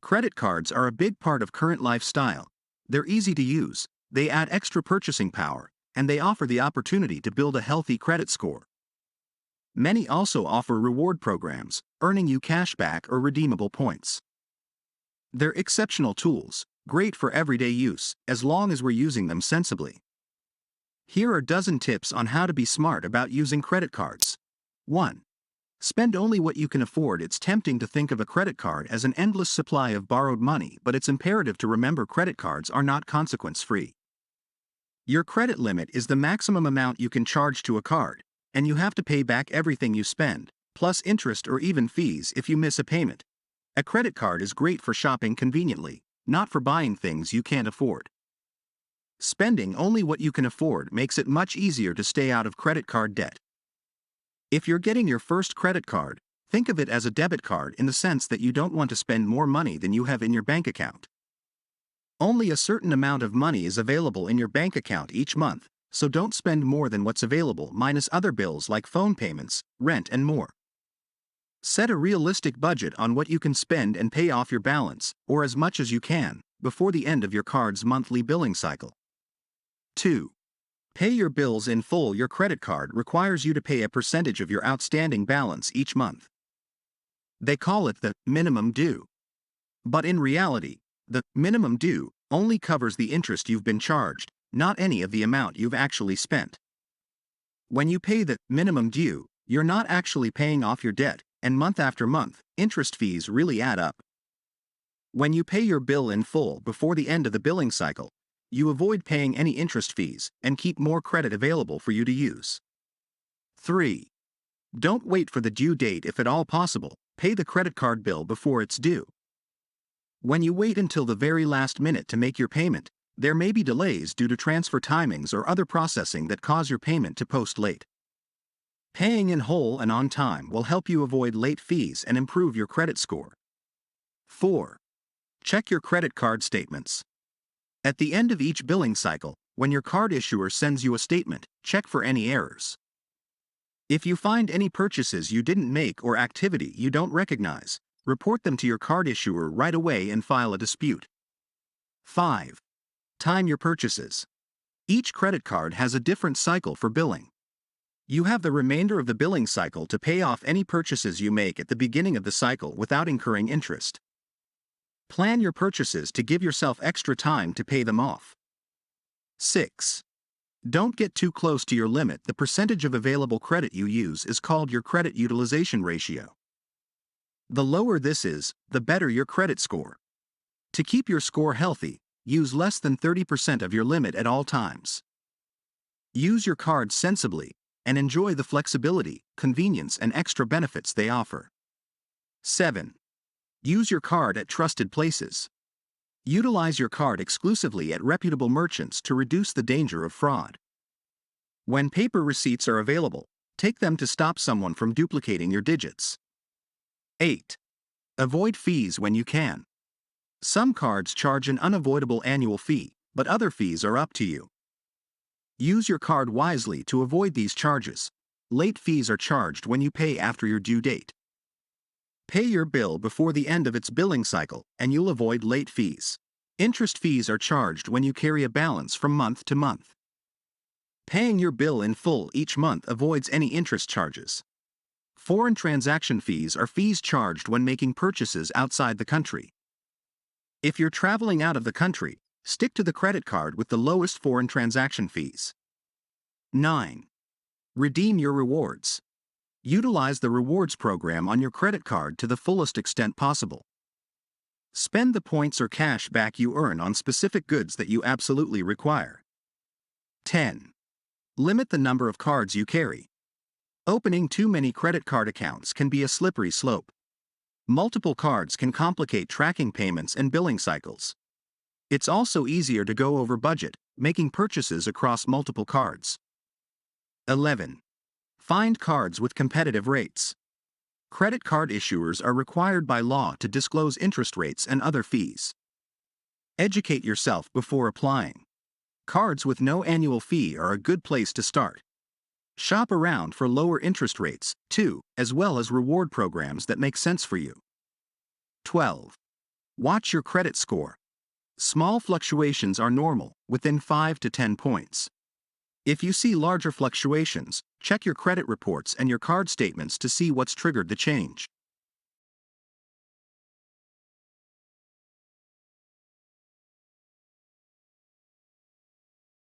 Credit cards are a big part of current lifestyle. They're easy to use, they add extra purchasing power, and they offer the opportunity to build a healthy credit score. Many also offer reward programs, earning you cash back or redeemable points. They're exceptional tools, great for everyday use, as long as we're using them sensibly. Here are a dozen tips on how to be smart about using credit cards. 1. Spend only what you can afford. It's tempting to think of a credit card as an endless supply of borrowed money, but it's imperative to remember credit cards are not consequence-free. Your credit limit is the maximum amount you can charge to a card, and you have to pay back everything you spend, plus interest or even fees if you miss a payment. A credit card is great for shopping conveniently, not for buying things you can't afford. Spending only what you can afford makes it much easier to stay out of credit card debt. If you're getting your first credit card, think of it as a debit card in the sense that you don't want to spend more money than you have in your bank account. Only a certain amount of money is available in your bank account each month, so don't spend more than what's available minus other bills like phone payments, rent, and more. Set a realistic budget on what you can spend and pay off your balance, or as much as you can, before the end of your card's monthly billing cycle. 2. Pay your bills in full. Your credit card requires you to pay a percentage of your outstanding balance each month. They call it the minimum due. But in reality, the minimum due only covers the interest you've been charged, not any of the amount you've actually spent. When you pay the minimum due, you're not actually paying off your debt, and month after month, interest fees really add up. When you pay your bill in full before the end of the billing cycle, you avoid paying any interest fees and keep more credit available for you to use. 3. Don't wait for the due date. If at all possible, pay the credit card bill before it's due. When you wait until the very last minute to make your payment, there may be delays due to transfer timings or other processing that cause your payment to post late. Paying in whole and on time will help you avoid late fees and improve your credit score. 4. Check your credit card statements. At the end of each billing cycle, when your card issuer sends you a statement, check for any errors. If you find any purchases you didn't make or activity you don't recognize, report them to your card issuer right away and file a dispute. 5. Time your purchases. Each credit card has a different cycle for billing. You have the remainder of the billing cycle to pay off any purchases you make at the beginning of the cycle without incurring interest. Plan your purchases to give yourself extra time to pay them off. 6. Don't get too close to your limit. The percentage of available credit you use is called your credit utilization ratio. The lower this is, the better your credit score. To keep your score healthy, use less than 30% of your limit at all times. Use your cards sensibly, and enjoy the flexibility, convenience, and extra benefits they offer. 7. Use your card at trusted places. Utilize your card exclusively at reputable merchants to reduce the danger of fraud. When paper receipts are available, take them to stop someone from duplicating your digits. 8. Avoid fees when you can. Some cards charge an unavoidable annual fee, but other fees are up to you. Use your card wisely to avoid these charges. Late fees are charged when you pay after your due date. Pay your bill before the end of its billing cycle, and you'll avoid late fees. Interest fees are charged when you carry a balance from month to month. Paying your bill in full each month avoids any interest charges. Foreign transaction fees are fees charged when making purchases outside the country. If you're traveling out of the country, stick to the credit card with the lowest foreign transaction fees. 9. Redeem your rewards. Utilize the rewards program on your credit card to the fullest extent possible. Spend the points or cash back you earn on specific goods that you absolutely require. 10. Limit the number of cards you carry. Opening too many credit card accounts can be a slippery slope. Multiple cards can complicate tracking payments and billing cycles. It's also easier to go over budget, making purchases across multiple cards. 11. Find cards with competitive rates. Credit card issuers are required by law to disclose interest rates and other fees. Educate yourself before applying. Cards with no annual fee are a good place to start. Shop around for lower interest rates, too, as well as reward programs that make sense for you. 12. Watch your credit score. Small fluctuations are normal, within 5 to 10 points. If you see larger fluctuations, check your credit reports and your card statements to see what's triggered the change.